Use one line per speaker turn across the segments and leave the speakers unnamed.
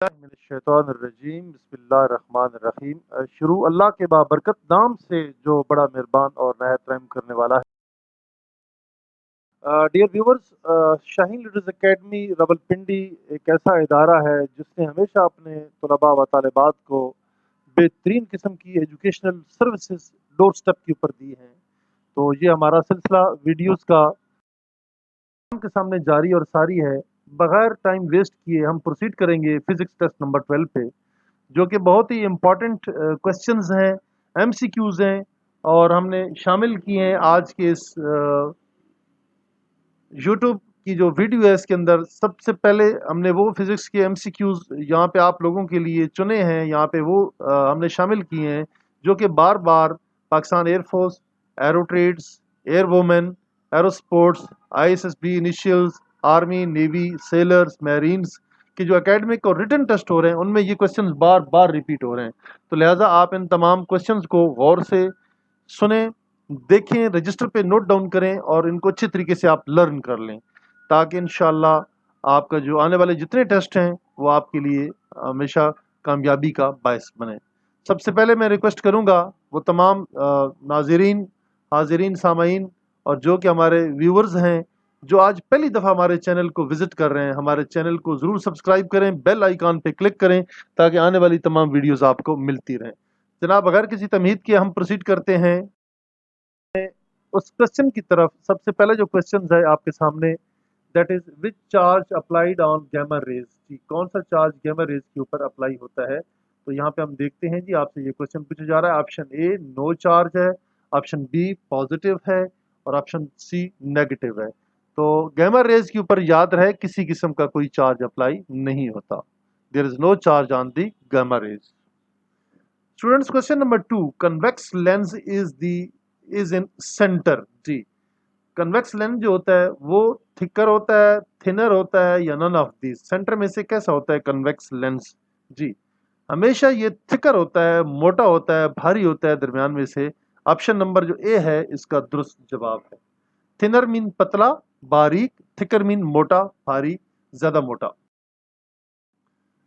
शैतानिर्रजीम बिस्मिल्लाहिर्रहमानिर्रहीम। शुरू अल्लाह के बाबरकत नाम से जो बड़ा मेहरबान और नहायत रहम करने वाला है। Dear viewers, Shaheen leaders academy Rawalpindi एक ऐसा इदारा है जिसने हमेशा अपने तलबा व तालिबात को बेहतरीन किस्म की एजुकेशनल सर्विसेज डोर स्टेप के ऊपर दी हैं। तो ये हमारा सिलसिला वीडियोस का के सामने जारी और सारी है। बगैर टाइम वेस्ट किए हम प्रोसीड करेंगे फिजिक्स टेस्ट नंबर 12 पे, जो कि बहुत ही इम्पॉर्टेंट क्वेश्चंस हैं, एमसीक्यूज हैं, और हमने शामिल किए हैं आज के इस यूट्यूब की जो वीडियो है इसके अंदर। सबसे पहले हमने वो फिजिक्स के एमसीक्यूज यहाँ पे आप लोगों के लिए चुने हैं, यहाँ पे वो हमने शामिल किए हैं जो कि बार बार Pakistan air force, aero trades, air women, aerosports, ISSB initials, army, navy, sailors, marines के जो एकेडमिक और रिटन टेस्ट हो रहे हैं उनमें ये क्वेश्चंस बार बार रिपीट हो रहे हैं। तो लिहाजा आप इन तमाम क्वेश्चंस को गौर से सुने, देखें, रजिस्टर पे नोट डाउन करें और इनको अच्छे तरीके से आप लर्न कर लें, ताकि इंशाल्लाह आपका जो आने वाले जितने टेस्ट हैं वो आपके लिए हमेशा कामयाबी का बायस बने। सबसे पहले मैं रिक्वेस्ट करूंगा वो तमाम नाजरीन, हाजरीन, सामाईन और जो कि हमारे व्यूवर्स हैं जो आज पहली दफ़ा हमारे चैनल को विज़िट कर रहे हैं, हमारे चैनल को ज़रूर सब्सक्राइब करें, बेल आइकॉन पे क्लिक करें ताकि आने वाली तमाम वीडियोस आपको मिलती रहें। जनाब, बगैर किसी तमहीद के हम प्रोसीड करते हैं उस क्वेश्चन की तरफ। सबसे पहले जो क्वेश्चन है आपके सामने, that is which charge applied on gamma rays. जी, कौन सा चार्ज गैमा रेज के ऊपर अप्लाई होता है? तो यहाँ पे हम देखते हैं जी, आपसे ये क्वेश्चन पूछा जा रहा है। ऑप्शन ए नो चार्ज है, ऑप्शन बी पॉजिटिव है और ऑप्शन सी नेगेटिव है। तो गैमा रेज के ऊपर याद रहे किसी किस्म का कोई चार्ज अप्लाई नहीं होता। There is no charge on the gamma rays. Students, question number 2, convex lens is in centre. जी, कन्वेक्स लेंस जो होता है वो थिकर होता है, थिनर होता है, या नन ऑफ दिस? सेंटर में से कैसा होता है कन्वेक्स लेंस? जी, हमेशा ये थिकर होता है, मोटा होता है, भारी होता है दरमियान में से। ऑप्शन नंबर जो ए है इसका दुरुस्त जवाब है। थिनर मीन पतला, बारीक, थिकर मीन मोटा, भारी, ज्यादा मोटा।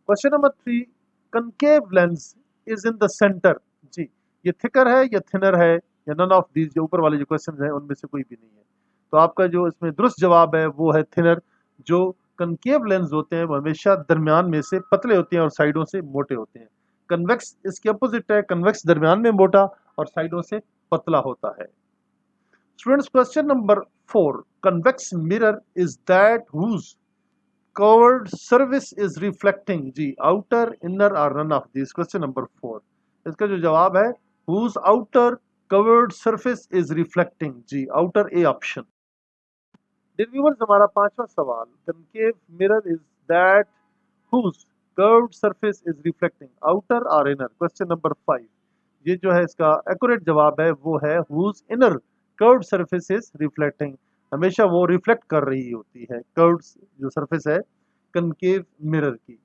Question number 3, concave lens is in the centre. जी, ये थिकर है या थिनर है या नन ऑफ दीज? जो ऊपर वाले जो क्वेश्चन है उनमें से कोई भी नहीं है। तो आपका जो इसमें दुरुस्त जवाब है वो है थिनर। जो कनकेव लेंस होते हैं वो हमेशा दरमियान में से पतले होते हैं और साइडों से मोटे होते हैं। कन्वेक्स इसके अपोजिट है, कन्वेक्स दरमियान में मोटा और साइडों से पतला होता है। Students, question number 4, convex mirror is that whose curved surface is reflecting। जी, outer, inner और none of these? Question number 4, इसका जो जवाब है whose outer covered surface is reflecting। जी, outer, ए ऑप्शन। व्यूअर्स, हमारा पांचवा सवाल, concave mirror is that whose curved surface is reflecting, outer or inner? Question number 5, ये जो है इसका एक्यूरेट जवाब है वो है whose inner curved surface is reflecting। हमेशा वो रिफ्लेक्ट कर रही होती है, कर्व्ड जो सरफेस है कनकेव मिरर की।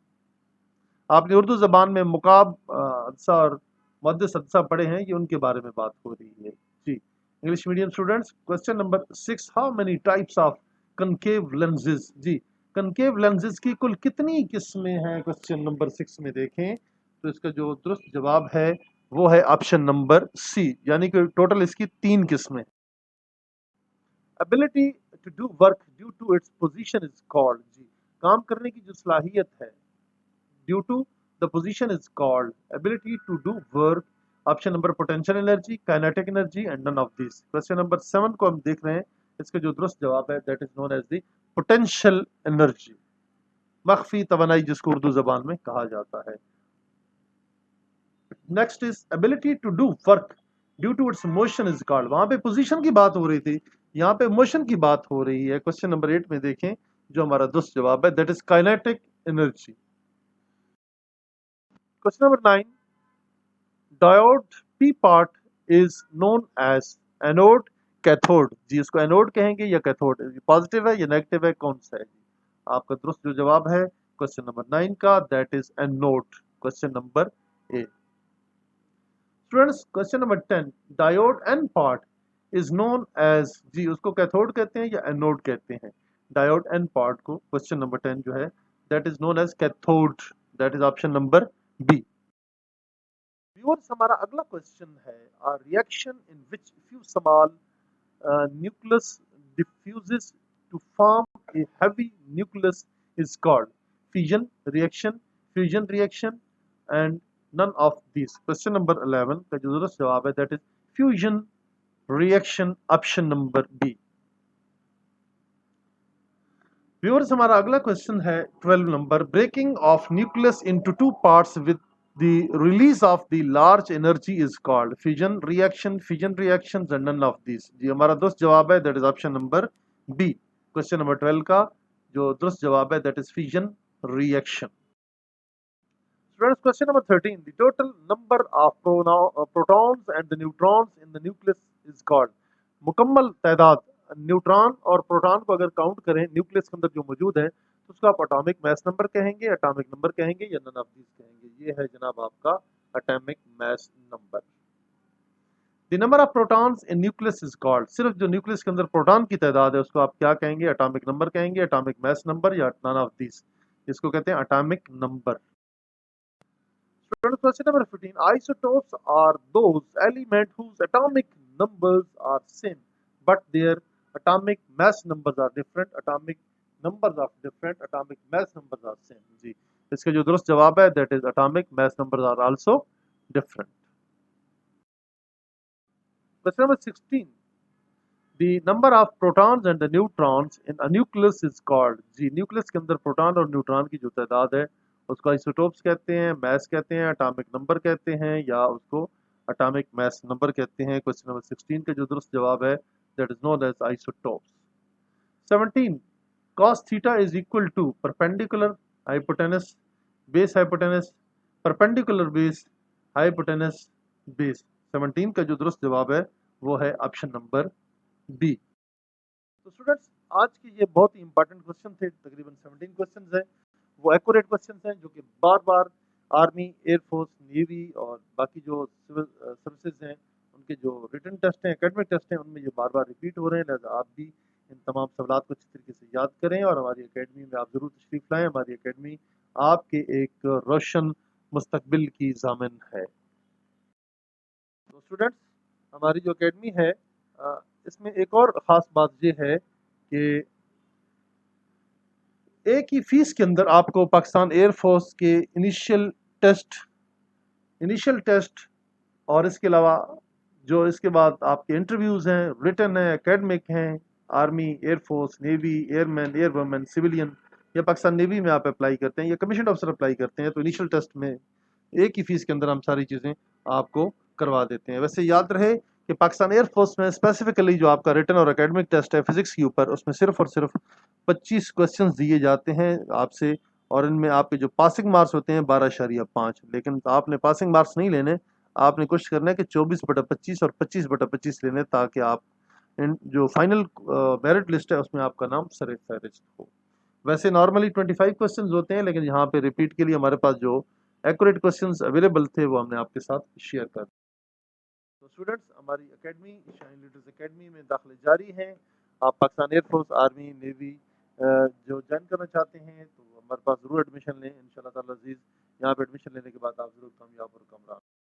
आपने उर्दू जबान में मुकाब अदसा और मुहद्दिस अदसा पढ़े हैं, ये उनके बारे में बात हो रही है। जी, English medium students, question number 6, how many types of concave lenses. जी, कनकेव लेंसेज की कुल कितनी किस्में हैं? क्वेश्चन नंबर 6 में देखें तो इसका जो दुरुस्त जवाब है वो है ऑप्शन नंबर सी, यानी कि टोटल इसकी 3 किस्में। Ability to do work due to its position is called. जी, काम करने की जो सलाहियत है due to the position is called ability to do work. Option number potential energy, kinetic energy and none of this. Question number 7 को हम देख रहे हैं, इसका जो दुरुस्त जवाब है that is known as the potential energy, मख्फी तवानाई जिसको उर्दू जबान में कहा जाता है। Next is ability to do work due to its motion is called. वहां पे पोजीशन की बात हो रही थी, यहाँ पे मोशन की बात हो रही है। क्वेश्चन नंबर 8 में देखें जो हमारा दुरुस्त जवाब है that is kinetic energy. Question number 9, diode P part is known as anode, cathode. जी, इसको एनोड कहेंगे या कैथोड? पॉजिटिव है या नेगेटिव है, कौन सा है? आपका दुरुस्त जो जवाब है क्वेश्चन नंबर 9 का that is anode, question number A. Students, question number 10, diode N part is known as. जी, उसको कैथोड कहते हैं या एनोड कहते हैं? डायोड एन पार्ट को क्वेश्चन नंबर 10 जो है that is known as cathode, that is option number B. Viewers, हमारा अगला क्वेश्चन है, a reaction in which few small nucleus diffuses to form a heavy nucleus is called fission reaction, fusion reaction, and none of these. Question number 11 का जो दुरुस्त जवाब है that is fusion reaction, option number B. Viewers, हमारा अगला question है 12 number, breaking of nucleus into two parts with the release of the large energy is called fission reaction, fusion reactions, and none of these. जी हमारा दुरुस्त जवाब है that is option number B. Question number 12 का जो दुरुस्त जवाब है that is fission reaction. Students, question number 13, the total number of protons and the neutrons in the nucleus is called. मुकम्मल तादाद न्यूट्रॉन और प्रोटॉन को अगर काउंट करें न्यूक्लियस के अंदर जो मौजूद है तो उसको आप एटॉमिक मास नंबर कहेंगे, एटॉमिक नंबर कहेंगे, या नन ऑफ दीज कहेंगे। ये है जनाब आपका atomic mass number. The number of protons in nucleus is called, सिर्फ जो न्यूक्लियस के अंदर प्रोटॉन की तादाद है उसको आप क्या कहेंगे, एटॉमिक नंबर कहेंगे, एटॉमिक मास नंबर, या नन ऑफ दीज, इसको कहते हैं atomic number. Question number 15. Isotopes are those elements whose atomic numbers are same, but their atomic mass numbers are different. Atomic numbers are different. Atomic mass numbers are same. जी, इसका जो दुरुस्त जवाब है that is atomic mass numbers are also different. Question number 16. The number of protons and the neutrons in a nucleus is called. जी, nucleus के अंदर proton और neutron की जो तादाद है उसको आइसोटोप्स कहते हैं, मास कहते हैं, एटॉमिक नंबर कहते हैं, या उसको एटॉमिक मास नंबर कहते हैं। क्वेश्चन नंबर 16 का जो दुरुस्त जवाब है that is known as isotopes. 17 cos theta is equal to perpendicular hypotenuse base hypotenuse perpendicular base hypotenuse base. 17 का जो दुरुस्त जवाब है वो है ऑप्शन नंबर बी। तो स्टूडेंट्स, आज के ये बहुत ही इंपॉर्टेंट क्वेश्चन थे, तकरीबन 17 क्वेश्चंस हैं, वो एक्यूरेट क्वेश्चंस हैं जो कि बार बार आर्मी, एयरफोर्स, नेवी और बाकी जो सिविल सर्विसेज हैं उनके जो रिटन टेस्ट हैं, एकेडमिक टेस्ट हैं, उनमें ये बार बार रिपीट हो रहे हैं। लिहाजा आप भी इन तमाम सवालात को अच्छी तरीके से याद करें और हमारी अकेडमी में आप ज़रूर तशरीफ़ लाएँ। हमारी अकेडमी आपके एक रोशन मुस्तकबिल की ज़ामिन है। तो स्टूडेंट्स, हमारी जो अकेडमी है इसमें एक और ख़ास बात ये है कि एक ही फीस के अंदर आपको पाकिस्तान एयरफोर्स के इनिशियल टेस्ट और इसके अलावा जो इसके बाद आपके इंटरव्यूज़ हैं, रिटन हैं, एकेडमिक हैं, army, air force, navy, airman, airwomen, civilian, या पाकिस्तान नेवी में आप अप्लाई करते हैं या कमीशन ऑफिसर अप्लाई करते हैं तो इनिशियल टेस्ट में एक ही फीस के अंदर हम सारी चीज़ें आपको करवा देते हैं। वैसे याद रहे कि पाकिस्तान एयरफोर्स में स्पेसिफिकली जो आपका रिटन और एकेडमिक टेस्ट है फिजिक्स के ऊपर, उसमें सिर्फ और सिर्फ 25 क्वेश्चन दिए जाते हैं आपसे, और इनमें आपके जो पासिंग मार्क्स होते हैं 12.5। लेकिन आपने पासिंग मार्क्स नहीं लेने, आपने कोशिश करना है कि 24/25 और 25/25 लेने, ताकि आप इन जो फाइनल मेरिट लिस्ट है उसमें आपका नाम सर फहरिस्त हो। वैसे नॉर्मली 25 क्वेश्चन होते हैं, लेकिन यहाँ पे रिपीट के लिए हमारे पास जो एक्यूरेट क्वेश्चंस अवेलेबल थे वो हमने आपके साथ शेयर कर। तो स्टूडेंट्स, हमारी एकेडमी शाइन लीडर्स एकेडमी में दाखिले जारी हैं। आप पाकिस्तान एयरफोर्स, आर्मी, नेवी जो ज्वाइन करना चाहते हैं तो हमारे पास ज़रूर एडमिशन लें इंशाल्लाह ताला अज़ीज़। यहाँ पे एडमिशन लेने के बाद आप ज़रूर कामयाब और कामयाब